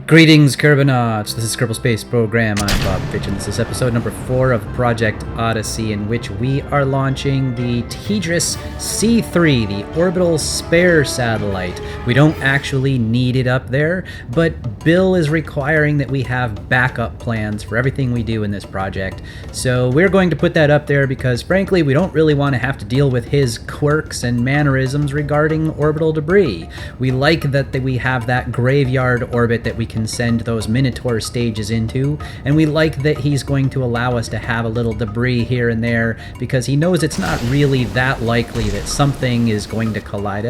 Greetings, Kerbonauts! This is Kerbal Space Program. I'm Bob Fitch, and this is episode number 4 of Project Odyssey, in which we are launching the TDRS C3, the orbital spare satellite. We don't actually need it up there, but Bill is requiring that we have backup plans for everything we do in this project. So we're going to put that up there because, frankly, we don't really want to have to deal with his quirks and mannerisms regarding orbital debris. We like that we have that graveyard orbit that we can send those Minotaur stages into, and we like that he's going to allow us to have a little debris here and there because he knows it's not really that likely that something is going to collide.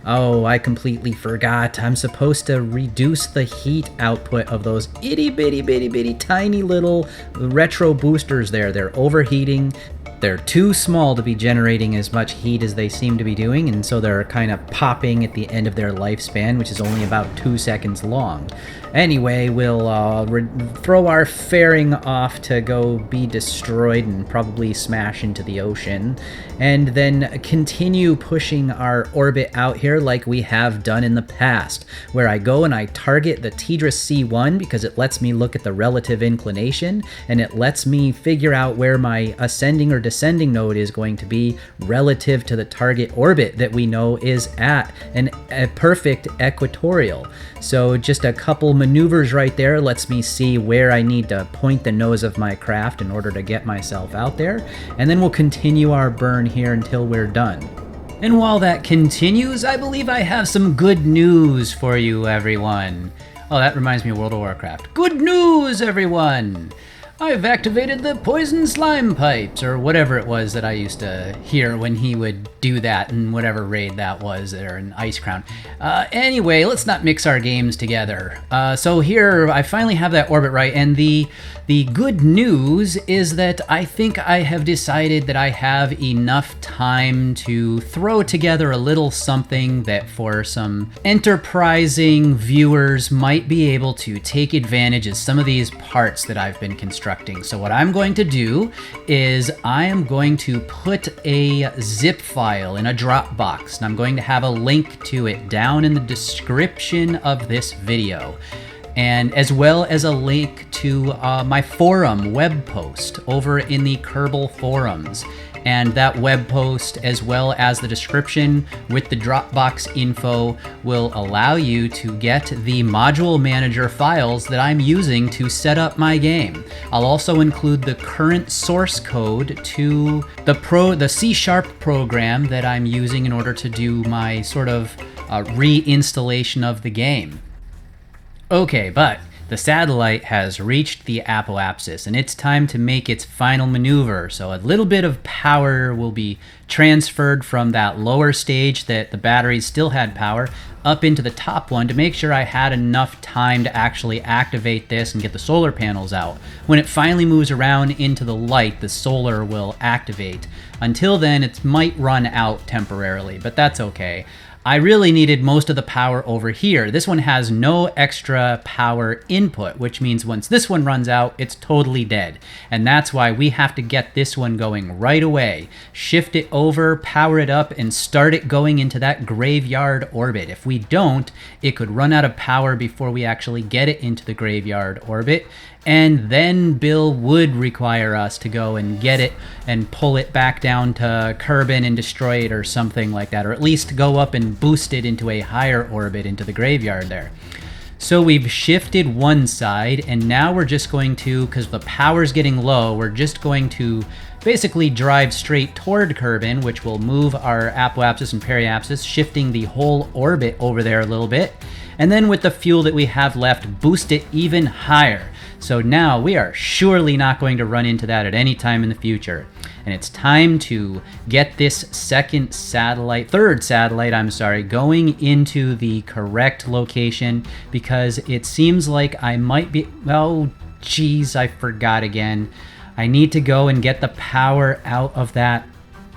Oh, I completely forgot. I'm supposed to reduce the heat output of those itty bitty tiny little retro boosters there. They're overheating. They're too small to be generating as much heat as they seem to be doing, and so they're kind of popping at the end of their lifespan, which is only about 2 seconds long. Anyway, we'll throw our fairing off to go be destroyed and probably smash into the ocean, and then continue pushing our orbit out here like we have done in the past, where I go and I target the TDRS C1 because it lets me look at the relative inclination, and it lets me figure out where my ascending or descending node is going to be relative to the target orbit that we know is at a perfect equatorial. So just a couple maneuvers right there lets me see where I need to point the nose of my craft in order to get myself out there, and then we'll continue our burn here until we're done. And while that continues, I believe I have some good news for you, everyone. Oh, that reminds me of World of Warcraft. Good news, everyone! I've activated the poison slime pipes, or whatever it was that I used to hear when he would do that in whatever raid that was there in Ice Crown. Anyway, let's not mix our games together. So here, I finally have that orbit right, and the good news is that I think I have decided that I have enough time to throw together a little something that for some enterprising viewers might be able to take advantage of some of these parts that I've been constructing. So what I'm going to do is I am going to put a zip file in a Dropbox, and I'm going to have a link to it down in the description of this video, and as well as a link to my forum web post over in the Kerbal forums. And that web post, as well as the description with the Dropbox info, will allow you to get the module manager files that I'm using to set up my game. I'll also include the current source code to the C# program that I'm using in order to do my sort of reinstallation of the game. Okay, but the satellite has reached the apoapsis, and it's time to make its final maneuver. So a little bit of power will be transferred from that lower stage that the batteries still had power up into the top one to make sure I had enough time to actually activate this and get the solar panels out. When it finally moves around into the light, the solar will activate. Until then, it might run out temporarily, but that's okay. I really needed most of the power over here. This one has no extra power input, which means once this one runs out, it's totally dead. And that's why we have to get this one going right away. Shift it over, power it up, and start it going into that graveyard orbit. If we don't, it could run out of power before we actually get it into the graveyard orbit. And then Bill would require us to go and get it and pull it back down to Kerbin and destroy it or something like that, or at least go up and boost it into a higher orbit into the graveyard there. So we've shifted one side, and now we're just going to, because the power's getting low, we're just going to basically drive straight toward Kerbin, which will move our apoapsis and periapsis, shifting the whole orbit over there a little bit. And then with the fuel that we have left, boost it even higher. So now we are surely not going to run into that at any time in the future. And it's time to get this third satellite, going into the correct location, because it seems like I might be, oh geez, I forgot again. I need to go and get the power out of that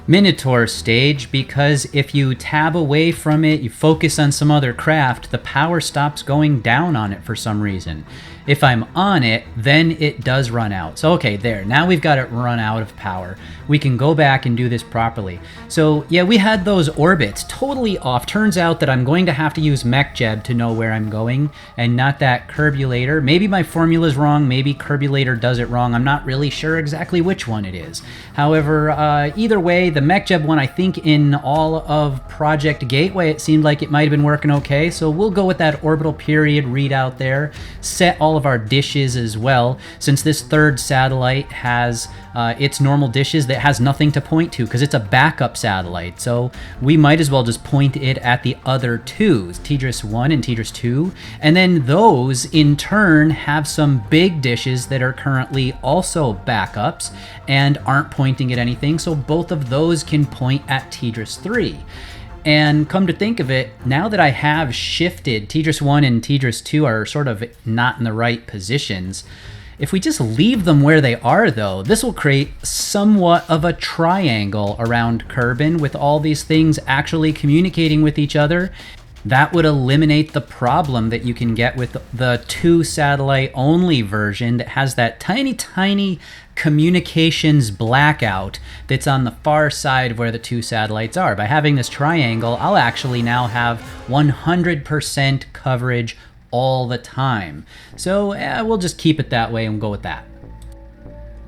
Minotaur stage, because if you tab away from it, you focus on some other craft, the power stops going down on it for some reason. If I'm on it, then it does run out. So okay, there, now we've got it run out of power. We can go back and do this properly. So yeah, we had those orbits totally off. Turns out that I'm going to have to use MechJeb to know where I'm going and not that Curbulator. Maybe my formula's wrong, maybe Curbulator does it wrong. I'm not really sure exactly which one it is. However, either way, the MechJeb one, I think in all of Project Gateway, it seemed like it might have been working okay. So we'll go with that orbital period readout there, set all of our dishes as well, since this third satellite has its normal dishes that has nothing to point to because it's a backup satellite. So we might as well just point it at the other two, TDRS 1 and TDRS 2, and then those in turn have some big dishes that are currently also backups and aren't pointing at anything, so both of those can point at TDRS 3. And come to think of it, now that I have shifted, TDRS 1 and TDRS 2 are sort of not in the right positions. If we just leave them where they are though, this will create somewhat of a triangle around Kerbin with all these things actually communicating with each other. That would eliminate the problem that you can get with the 2 satellite only version that has that tiny communications blackout that's on the far side of where the 2 satellites are. By having this triangle, I'll actually now have 100% coverage all the time. So we'll just keep it that way and go with that.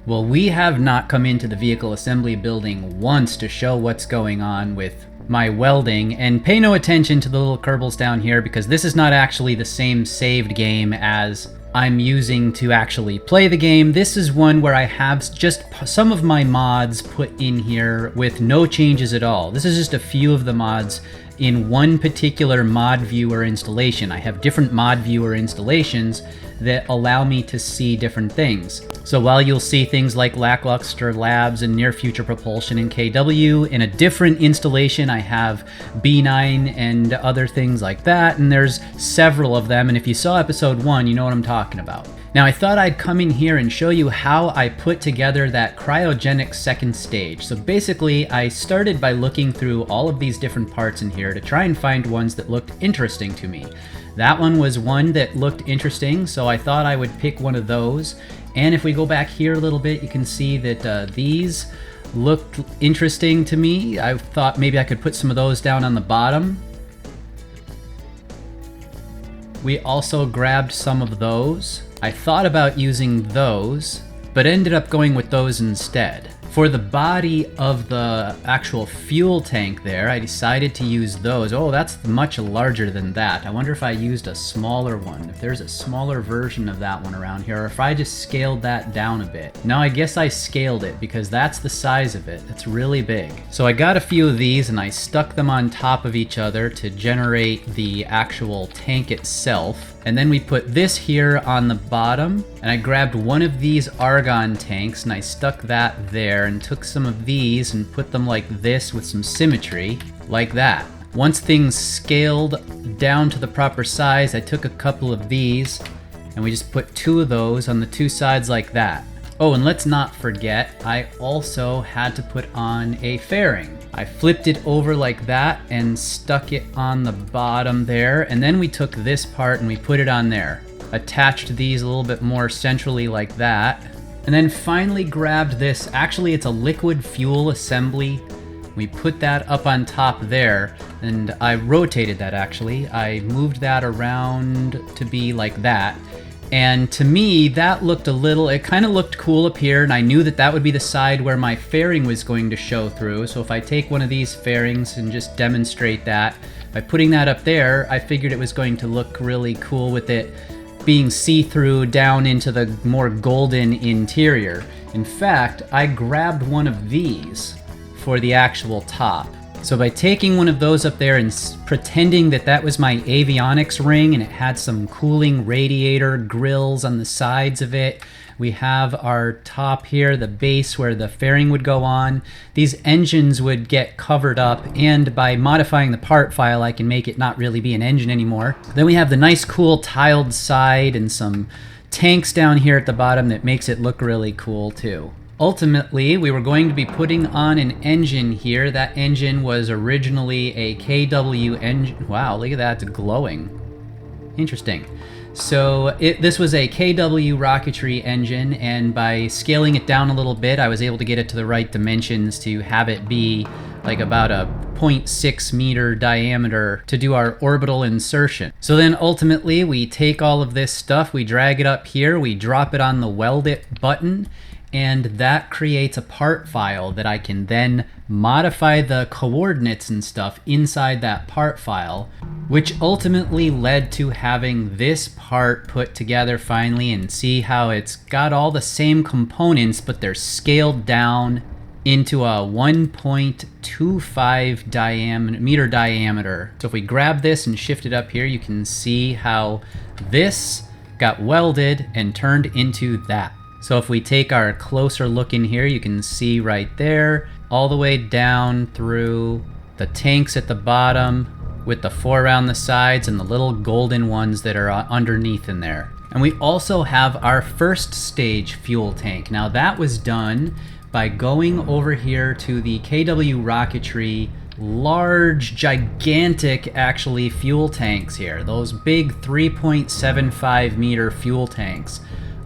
Well, we have not come into the vehicle assembly building once to show what's going on with my welding, and pay no attention to the little Kerbals down here because this is not actually the same saved game as I'm using to actually play the game. This is one where I have just some of my mods put in here with no changes at all. This is just a few of the mods in one particular mod viewer installation. I have different mod viewer installations that allow me to see different things. So while you'll see things like Lackluster Labs and Near Future Propulsion and KW, in a different installation I have B9 and other things like that, and there's several of them, and if you saw episode 1, you know what I'm talking about. Now I thought I'd come in here and show you how I put together that cryogenic second stage. So basically I started by looking through all of these different parts in here to try and find ones that looked interesting to me. That one was one that looked interesting, so I thought I would pick one of those. And if we go back here a little bit, you can see that these looked interesting to me. I thought maybe I could put some of those down on the bottom. We also grabbed some of those. I thought about using those, but ended up going with those instead. For the body of the actual fuel tank there, I decided to use those. Oh, that's much larger than that. I wonder if I used a smaller one, if there's a smaller version of that one around here, or if I just scaled that down a bit. No, I guess I scaled it because that's the size of it. It's really big. So I got a few of these and I stuck them on top of each other to generate the actual tank itself. And then we put this here on the bottom, and I grabbed one of these argon tanks and I stuck that there and took some of these and put them like this with some symmetry, like that. Once things scaled down to the proper size, I took a couple of these and we just put 2 of those on the 2 sides like that. Oh, and let's not forget, I also had to put on a fairing. I flipped it over like that and stuck it on the bottom there, and then we took this part and we put it on there. Attached these a little bit more centrally like that, and then finally grabbed this. Actually, it's a liquid fuel assembly. We put that up on top there, and I rotated that actually. I moved that around to be like that. And to me, that looked it kind of looked cool up here, and I knew that that would be the side where my fairing was going to show through. So if I take one of these fairings and just demonstrate that, by putting that up there, I figured it was going to look really cool with it being see-through down into the more golden interior. In fact, I grabbed one of these for the actual top. So by taking one of those up there and pretending that that was my avionics ring and it had some cooling radiator grills on the sides of it, we have our top here, the base where the fairing would go on. These engines would get covered up, and by modifying the part file I can make it not really be an engine anymore. Then we have the nice cool tiled side and some tanks down here at the bottom that makes it look really cool too. Ultimately, we were going to be putting on an engine here. That engine was originally a KW engine. Wow, look at that, it's glowing. Interesting. So this was a KW rocketry engine, and by scaling it down a little bit, I was able to get it to the right dimensions to have it be like about a 0.6 meter diameter to do our orbital insertion. So then ultimately we take all of this stuff, we drag it up here, we drop it on the weld it button, and that creates a part file that I can then modify the coordinates and stuff inside that part file, which ultimately led to having this part put together finally, and see how it's got all the same components, but they're scaled down into a 1.25 meter diameter. So if we grab this and shift it up here, you can see how this got welded and turned into that. So if we take our closer look in here, you can see right there, all the way down through the tanks at the bottom with the 4 around the sides and the little golden ones that are underneath in there. And we also have our first stage fuel tank. Now that was done by going over here to the KW rocketry large, gigantic, actually, fuel tanks here. Those big 3.75 meter fuel tanks.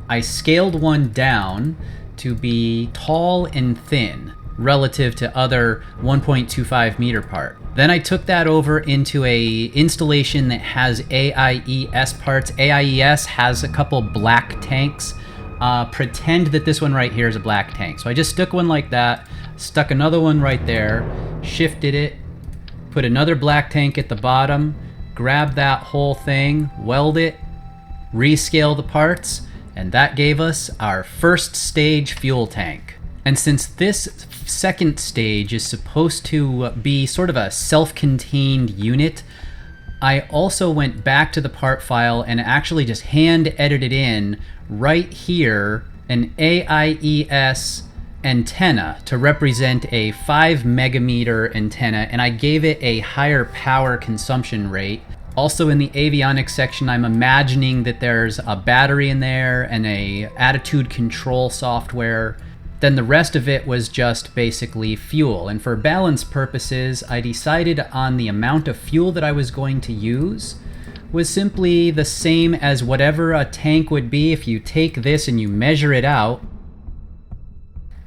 I scaled one down to be tall and thin relative to other 1.25 meter part. Then I took that over into a installation that has AIES parts. AIES has a couple black tanks. Pretend that this one right here is a black tank. So I just stuck one like that, stuck another one right there, shifted it, put another black tank at the bottom, grabbed that whole thing, weld it, rescale the parts, and that gave us our first stage fuel tank. And since this second stage is supposed to be sort of a self-contained unit, I also went back to the part file and actually just hand edited in right here an AIES antenna to represent a 5 megameter antenna, and I gave it a higher power consumption rate. Also in the avionics section, I'm imagining that there's a battery in there and a attitude control software. Then the rest of it was just basically fuel. And for balance purposes, I decided on the amount of fuel that I was going to use was simply the same as whatever a tank would be if you take this and you measure it out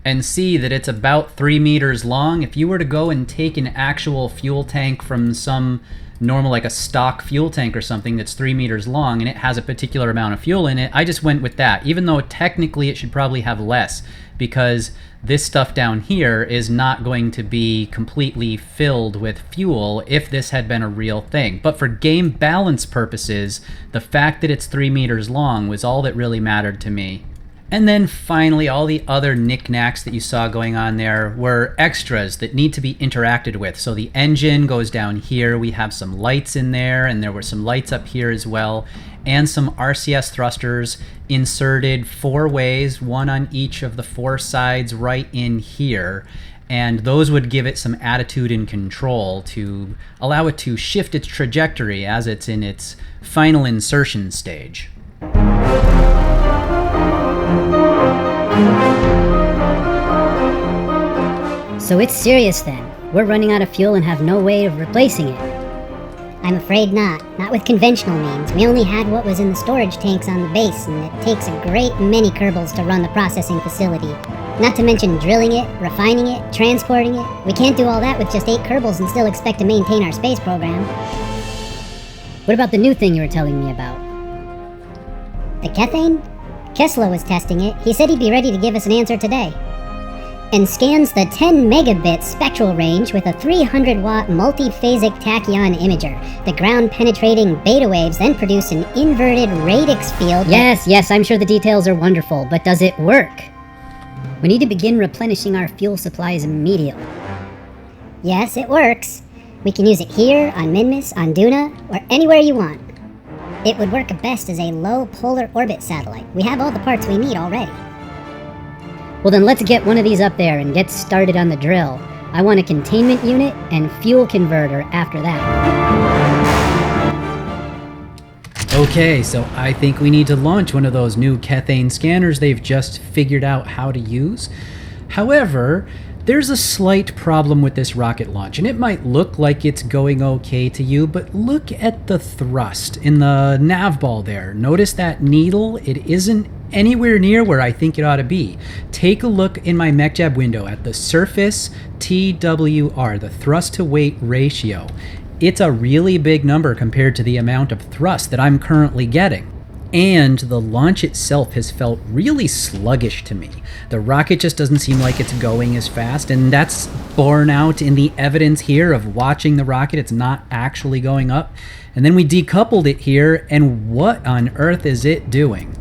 and see that it's about 3 meters long. If you were to go and take an actual fuel tank from some normal, like a stock fuel tank or something that's 3 meters long and it has a particular amount of fuel in it, I just went with that, even though technically it should probably have less, because this stuff down here is not going to be completely filled with fuel if this had been a real thing. But for game balance purposes, the fact that it's 3 meters long was all that really mattered to me. And then finally, all the other knickknacks that you saw going on there were extras that need to be interacted with. So the engine goes down here, we have some lights in there, and there were some lights up here as well, and some RCS thrusters inserted 4 ways, one on each of the 4 sides right in here. And those would give it some attitude and control to allow it to shift its trajectory as it's in its final insertion stage. So it's serious then. We're running out of fuel and have no way of replacing it. I'm afraid not. Not with conventional means. We only had what was in the storage tanks on the base, and it takes a great many Kerbals to run the processing facility. Not to mention drilling it, refining it, transporting it. We can't do all that with just 8 Kerbals and still expect to maintain our space program. What about the new thing you were telling me about? The Kethane? Kessler was testing it. He said he'd be ready to give us an answer today. And scans the 10 megabit spectral range with a 300-watt multiphasic tachyon imager. The ground-penetrating beta waves then produce an inverted radix field. Yes, I'm sure the details are wonderful, but does it work? We need to begin replenishing our fuel supplies immediately. Yes, it works. We can use it here, on Minmus, on Duna, or anywhere you want. It would work best as a low polar orbit satellite. We have all the parts we need already. Well then let's get one of these up there and get started on the drill. I want a containment unit and fuel converter after that. Okay, so I think we need to launch one of those new Kethane scanners they've just figured out how to use. However, There's a slight problem with this rocket launch, and it might look like it's going okay to you, but look at the thrust in the nav ball there. Notice that needle? It isn't anywhere near where I think it ought to be. Take a look in my MechJab window at the surface TWR, the thrust to weight ratio. It's a really big number compared to the amount of thrust that I'm currently getting. And the launch itself has felt really sluggish to me. The rocket just doesn't seem like it's going as fast, and that's borne out in the evidence here of watching the rocket. It's not actually going up. And then we decoupled it here, and what on earth is it doing?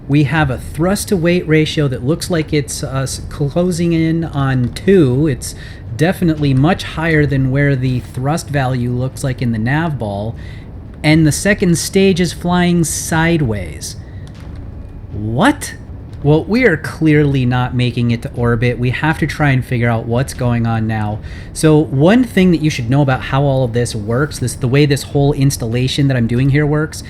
We have a thrust to weight ratio that looks like it's closing in on 2. It's definitely much higher than where the thrust value looks like in the nav ball. And the second stage is flying sideways. What? Well, we are clearly not making it to orbit. We have to try and figure out what's going on now. So one thing that you should know about how all of this works, the way this whole installation that I'm doing here works,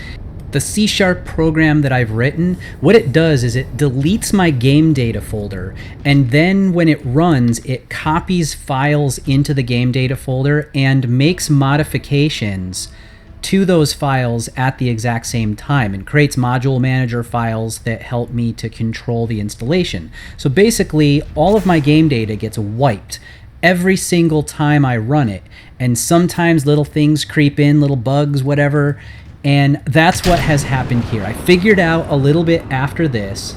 the C# program that I've written, what it does is it deletes my game data folder, and then when it runs, it copies files into the game data folder and makes modifications to those files at the exact same time, and creates module manager files that help me to control the installation. So basically, all of my game data gets wiped every single time I run it, and sometimes little things creep in, little bugs, whatever, and that's what has happened here. I figured out a little bit after this,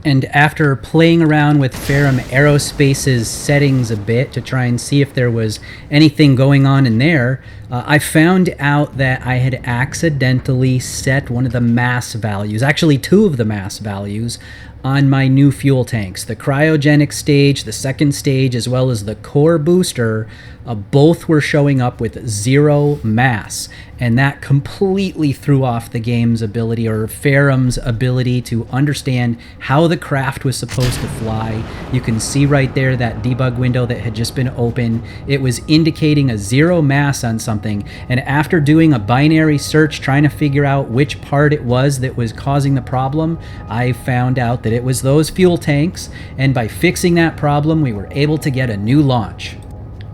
and after playing around with Ferrum Aerospace's settings a bit to try and see if there was anything going on in there, I found out that I had accidentally set one of the mass values, actually 2 of the mass values, on my new fuel tanks. The cryogenic stage, the second stage, as well as the core booster, both were showing up with 0 mass, and that completely threw off the game's ability, or Ferrum's ability, to understand how the craft was supposed to fly. You can see right there that debug window that had just been open. It was indicating a 0 mass on something, and after doing a binary search trying to figure out which part it was that was causing the problem, I found out that it was those fuel tanks, and by fixing that problem, we were able to get a new launch.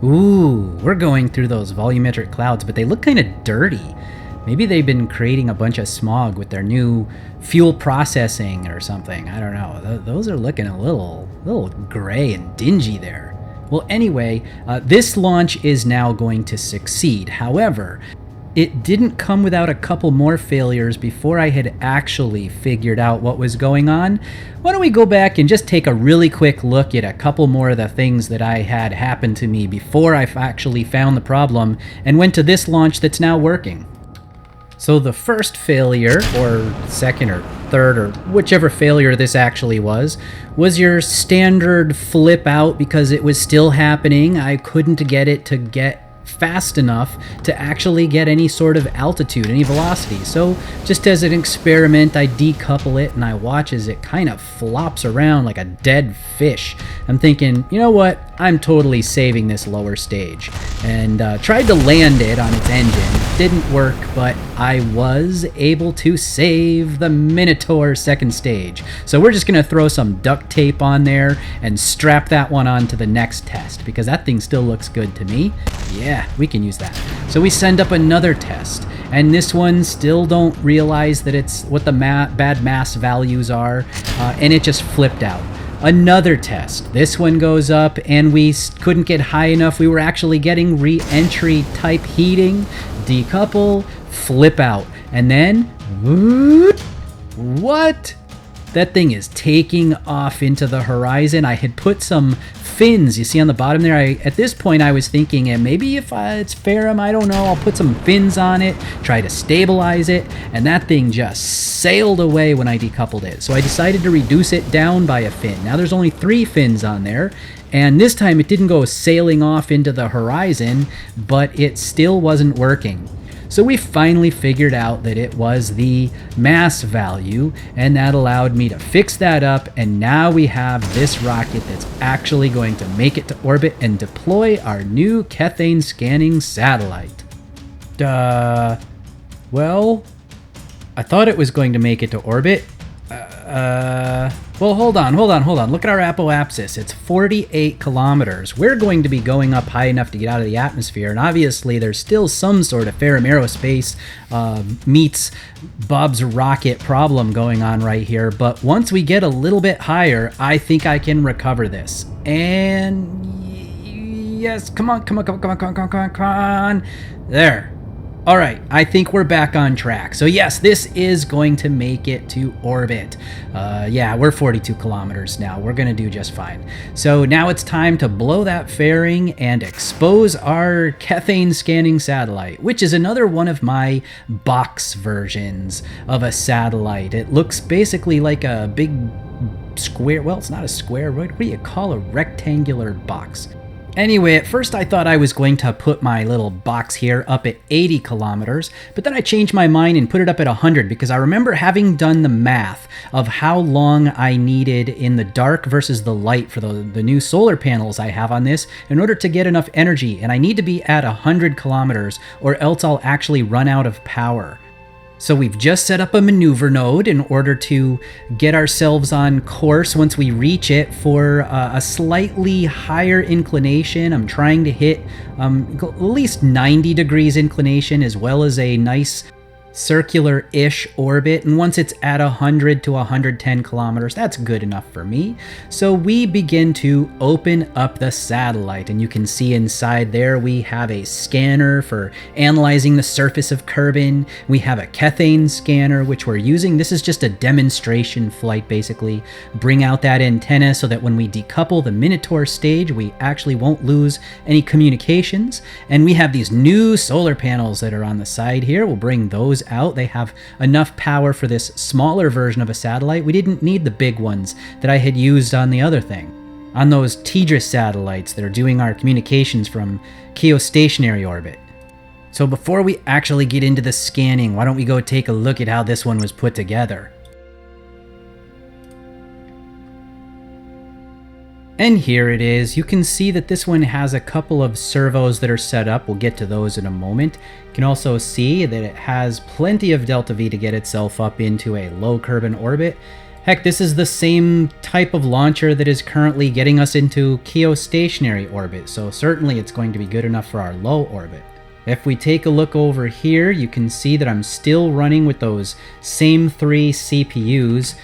Ooh, we're going through those volumetric clouds, but they look kind of dirty. Maybe they've been creating a bunch of smog with their new fuel processing or something. I don't know. Those are looking a little gray and dingy there. Well, anyway, this launch is now going to succeed. However, it didn't come without a couple more failures before I had actually figured out what was going on. Why don't we go back and just take a really quick look at a couple more of the things that I had happen to me before I actually found the problem and went to this launch that's now working. So the first failure, or second or third, or whichever failure this actually was your standard flip out because it was still happening. I couldn't get it to get fast enough to actually get any sort of altitude, any velocity. So just as an experiment, I decouple it and I watch as it kind of flops around like a dead fish. I'm thinking, you know what? I'm totally saving this lower stage. And tried to land it on its engine. Didn't work, but I was able to save the Minotaur second stage. So we're just going to throw some duct tape on there and strap that one on to the next test, because that thing still looks good to me. Yeah, we can use that. So we send up another test, and this one still don't realize that it's what the bad mass values are, and it just flipped out. Another test. This one goes up, and we couldn't get high enough. We were actually getting re-entry type heating. Decouple, flip out, and then what? That thing is taking off into the horizon. I had put some fins, you see on the bottom there. At this point I was thinking, maybe if it's Ferrum, I don't know, I'll put some fins on it, try to stabilize it, and that thing just sailed away when I decoupled it. So I decided to reduce it down by a fin. Now there's only 3 fins on there, and this time it didn't go sailing off into the horizon, but it still wasn't working. So we finally figured out that it was the mass value, and that allowed me to fix that up, and now we have this rocket that's actually going to make it to orbit and deploy our new Kethane scanning satellite. Well, I thought it was going to make it to orbit. Well, hold on. Look at our apoapsis. It's 48 kilometers. We're going to be going up high enough to get out of the atmosphere, and obviously there's still some sort of Ferrum Aerospace meets Bob's rocket problem going on right here, but once we get a little bit higher, I think I can recover this. And yes, come on. There. All right, I think we're back on track. So yes, this is going to make it to orbit. Yeah, we're 42 kilometers now. We're going to do just fine. So now it's time to blow that fairing and expose our Kethane scanning satellite, which is another one of my box versions of a satellite. It looks basically like a big square. Well, it's not a square. What do you call a rectangular box? Anyway, at first I thought I was going to put my little box here up at 80 kilometers, but then I changed my mind and put it up at 100 because I remember having done the math of how long I needed in the dark versus the light for the new solar panels I have on this in order to get enough energy, and I need to be at 100 kilometers or else I'll actually run out of power. So we've just set up a maneuver node in order to get ourselves on course once we reach it for a slightly higher inclination. I'm trying to hit at least 90 degrees inclination as well as a nice circular-ish orbit, and once it's at 100 to 110 kilometers, that's good enough for me. So we begin to open up the satellite, and you can see inside there we have a scanner for analyzing the surface of Kerbin. We have a Kethane scanner, which we're using. This is just a demonstration flight, basically. Bring out that antenna so that when we decouple the Minotaur stage, we actually won't lose any communications. And we have these new solar panels that are on the side here. We'll bring those out. They have enough power for this smaller version of a satellite. We didn't need the big ones that I had used on the other thing, on those Tidris satellites that are doing our communications from geostationary orbit. So before we actually get into the scanning, why don't we go take a look at how this one was put together. And here it is. You can see that this one has a couple of servos that are set up. We'll get to those in a moment. You can also see that it has plenty of delta V to get itself up into a low Kerbin orbit. Heck, this is the same type of launcher that is currently getting us into geostationary orbit, so certainly it's going to be good enough for our low orbit. If we take a look over here, you can see that I'm still running with those same 3 CPUs.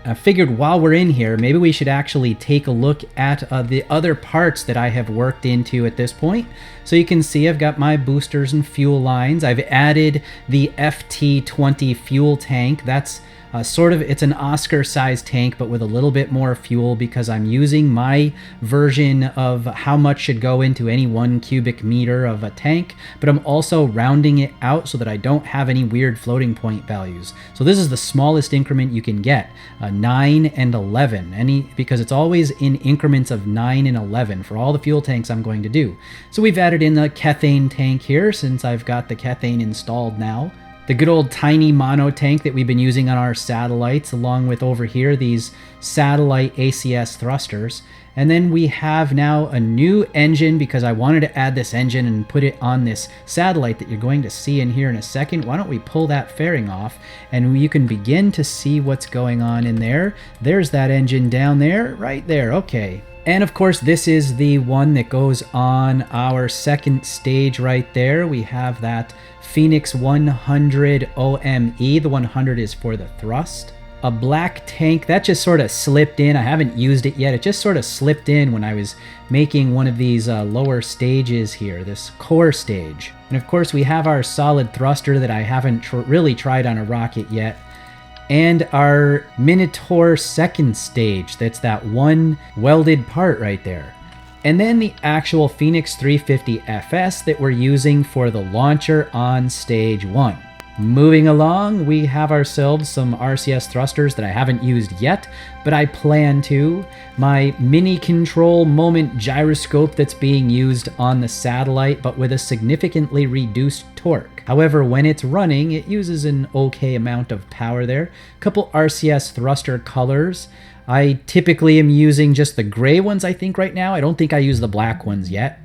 I figured while we're in here, maybe we should actually take a look at the other parts that I have worked into at this point. So you can see I've got my boosters and fuel lines. I've added the FT20 fuel tank. That's it's an Oscar-sized tank, but with a little bit more fuel because I'm using my version of how much should go into any 1 cubic meter of a tank, but I'm also rounding it out so that I don't have any weird floating point values. So this is the smallest increment you can get, 9 and 11, because it's always in increments of 9 and 11 for all the fuel tanks I'm going to do. So we've added in the Kethane tank here since I've got the Kethane installed now. The good old tiny mono tank that we've been using on our satellites, along with over here these satellite ACS thrusters. And then we have now a new engine because I wanted to add this engine and put it on this satellite that you're going to see in here in a second. Why don't we pull that fairing off and you can begin to see what's going on in there. There's that engine down there, right there, okay. And of course, this is the one that goes on our second stage right there. We have that Phoenix 100 OME. The 100 is for the thrust. A black tank that just sort of slipped in. I haven't used it yet. It just sort of slipped in when I was making one of these lower stages here, this core stage. And of course, we have our solid thruster that I haven't really tried on a rocket yet. And our Minotaur second stage, that's that one welded part right there. And then the actual Phoenix 350 FS that we're using for the launcher on stage 1. Moving along, we have ourselves some RCS thrusters that I haven't used yet, but I plan to. My mini control moment gyroscope that's being used on the satellite, but with a significantly reduced torque. However, when it's running, it uses an okay amount of power there. A couple RCS thruster colors. I typically am using just the gray ones, I think, right now. I don't think I use the black ones yet.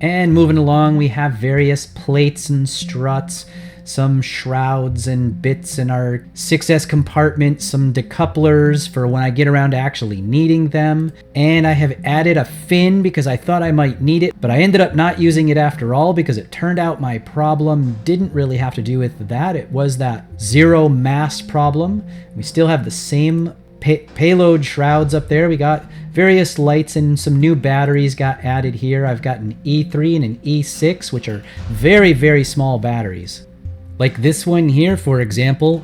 And moving along, we have various plates and struts. some shrouds and bits in our 6S compartment, some decouplers for when I get around to actually needing them. And I have added a fin because I thought I might need it, but I ended up not using it after all because it turned out my problem didn't really have to do with that. It was that zero mass problem. We still have the same payload shrouds up there. We got various lights and some new batteries got added here. I've got an E3 and an E6, which are very, very small batteries. Like this one here, for example,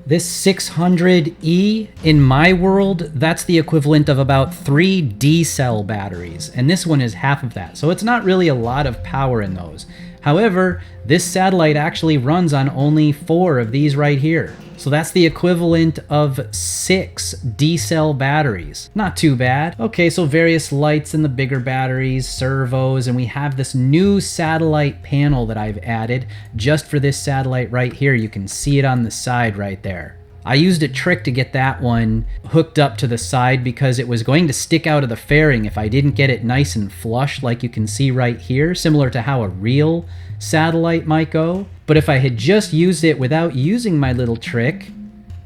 this 600E in my world, that's the equivalent of about 3 D-cell batteries. And this one is half of that. So it's not really a lot of power in those. However, this satellite actually runs on only 4 of these right here. So that's the equivalent of 6 D-cell batteries. Not too bad. Okay, so various lights in the bigger batteries, servos, and we have this new satellite panel that I've added just for this satellite right here. You can see it on the side right there. I used a trick to get that one hooked up to the side because it was going to stick out of the fairing if I didn't get it nice and flush like you can see right here, similar to how a real satellite might go. But if I had just used it without using my little trick,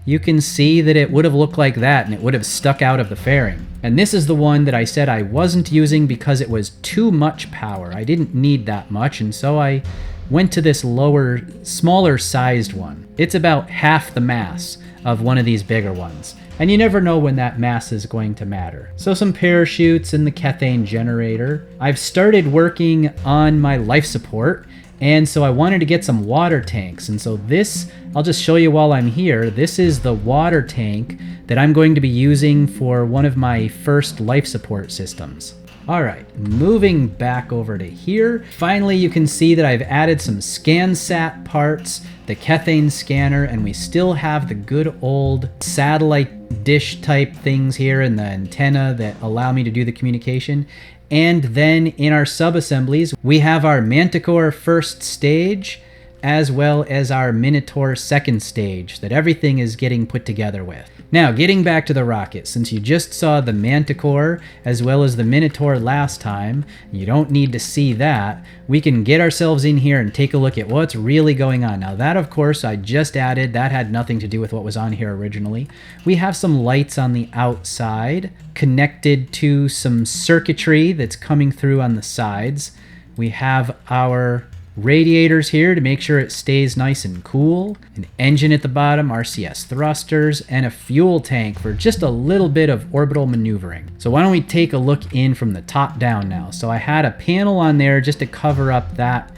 you can see that it would have looked like that and it would have stuck out of the fairing. And this is the one that I said I wasn't using because it was too much power. I didn't need that much, and so I went to this lower, smaller sized one. It's about half the mass of one of these bigger ones. And you never know when that mass is going to matter. So some parachutes and the Kethane generator. I've started working on my life support, and so I wanted to get some water tanks. And so this, I'll just show you while I'm here. This is the water tank that I'm going to be using for one of my first life support systems. All right, moving back over to here. Finally, you can see that I've added some ScanSat parts, the Kethane scanner, and we still have the good old satellite dish type things here and the antenna that allow me to do the communication. And then in our sub-assemblies, we have our Manticore first stage, as well as our Minotaur second stage that everything is getting put together with. Now, getting back to the rocket, since you just saw the Manticore as well as the Minotaur last time, you don't need to see that, we can get ourselves in here and take a look at what's really going on. Now that, of course, I just added, that had nothing to do with what was on here originally. We have some lights on the outside connected to some circuitry that's coming through on the sides. We have our radiators here to make sure it stays nice and cool, an engine at the bottom, RCS thrusters, and a fuel tank for just a little bit of orbital maneuvering. So why don't we take a look in from the top down now. So I had a panel on there just to cover up that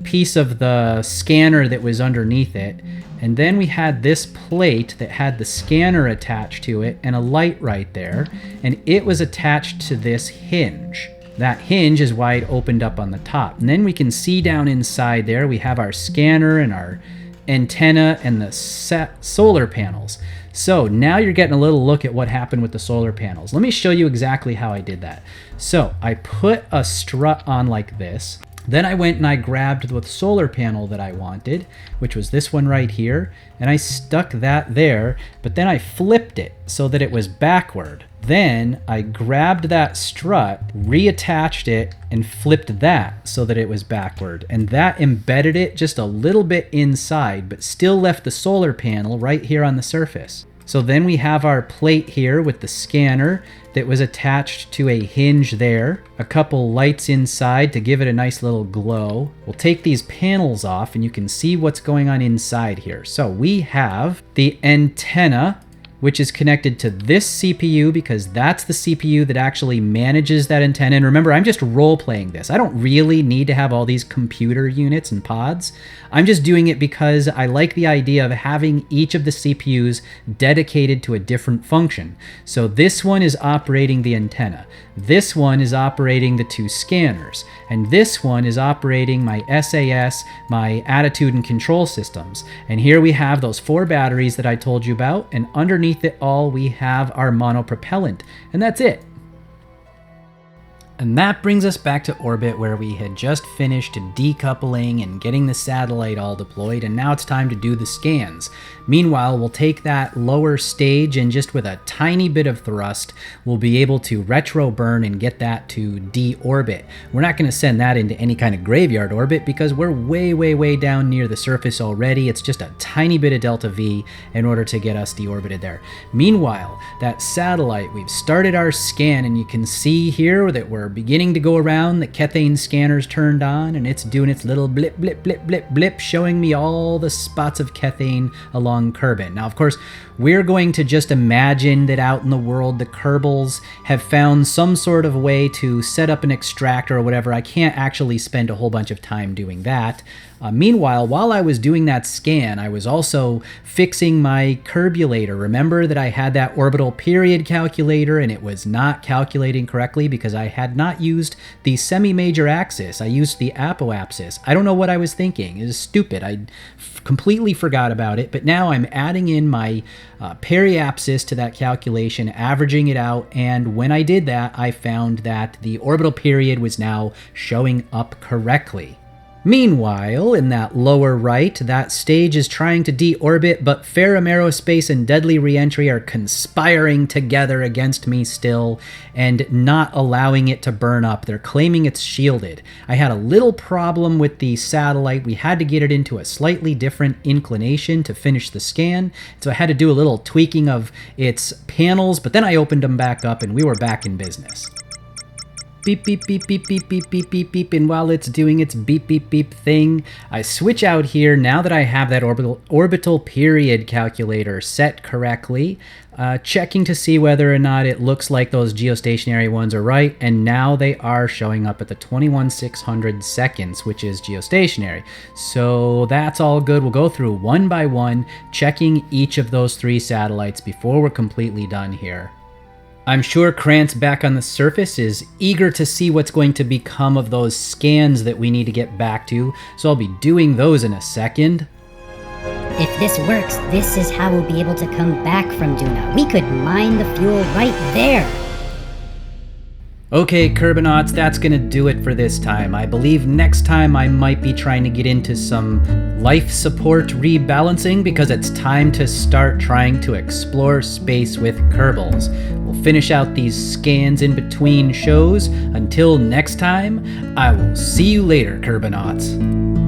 piece of the scanner that was underneath it, and then we had this plate that had the scanner attached to it and a light right there, and it was attached to this hinge. That hinge is why it opened up on the top. And then we can see down inside there, we have our scanner and our antenna and the solar panels. So now you're getting a little look at what happened with the solar panels. Let me show you exactly how I did that. So I put a strut on like this. Then I went and I grabbed the solar panel that I wanted, which was this one right here, and I stuck that there, but then I flipped it so that it was backward. Then I grabbed that strut, reattached it, and flipped that so that it was backward. And that embedded it just a little bit inside, but still left the solar panel right here on the surface. So then we have our plate here with the scanner that was attached to a hinge there, a couple lights inside to give it a nice little glow. We'll take these panels off and you can see what's going on inside here. So we have the antenna, which is connected to this CPU because that's the CPU that actually manages that antenna. And remember, I'm just role-playing this. I don't really need to have all these computer units and pods. I'm just doing it because I like the idea of having each of the CPUs dedicated to a different function. So this one is operating the antenna. This one is operating the 2 scanners. And this one is operating my SAS, my attitude and control systems. And here we have those 4 batteries that I told you about. And underneath it all, we have our monopropellant. And that's it. And that brings us back to orbit, where we had just finished decoupling and getting the satellite all deployed, and now it's time to do the scans. Meanwhile, we'll take that lower stage, and just with a tiny bit of thrust, we'll be able to retro burn and get that to deorbit. We're not going to send that into any kind of graveyard orbit because we're way down near the surface already. It's just a tiny bit of delta V in order to get us deorbited there. Meanwhile, that satellite, we've started our scan, and you can see here that we're beginning to go around. The Kethane scanner's turned on, and it's doing its little blip, showing me all the spots of Kethane along Kerbin. Now, of course, we're going to just imagine that out in the world, the Kerbals have found some sort of way to set up an extractor or whatever. I can't actually spend a whole bunch of time doing that. Meanwhile, while I was doing that scan, I was also fixing my curbulator. Remember that I had that orbital period calculator, and it was not calculating correctly because I had not used the semi-major axis. I used the apoapsis. I don't know what I was thinking. It was stupid. I completely forgot about it, but now I'm adding in my periapsis to that calculation, averaging it out, and when I did that, I found that the orbital period was now showing up correctly. Meanwhile, in that lower right, that stage is trying to deorbit, but Ferrum Aerospace and Deadly Reentry are conspiring together against me still and not allowing it to burn up. They're claiming it's shielded. I had a little problem with the satellite. We had to get it into a slightly different inclination to finish the scan, so I had to do a little tweaking of its panels, but then I opened them back up and we were back in business. Beep, beep, beep, beep, beep, beep, beep, beep, beep, and while it's doing its beep, beep, beep thing, I switch out here now that I have that orbital period calculator set correctly, checking to see whether or not it looks like those geostationary ones are right, and now they are showing up at the 21,600 seconds, which is geostationary. So that's all good. We'll go through one by one, checking each of those 3 satellites before we're completely done here. I'm sure Krantz back on the surface is eager to see what's going to become of those scans that we need to get back to, so I'll be doing those in a second. If this works, this is how we'll be able to come back from Duna. We could mine the fuel right there. Okay, Kerbinauts, that's gonna do it for this time. I believe next time I might be trying to get into some life support rebalancing because it's time to start trying to explore space with Kerbals. We'll finish out these scans in between shows. Until next time, I will see you later, Kerbinauts.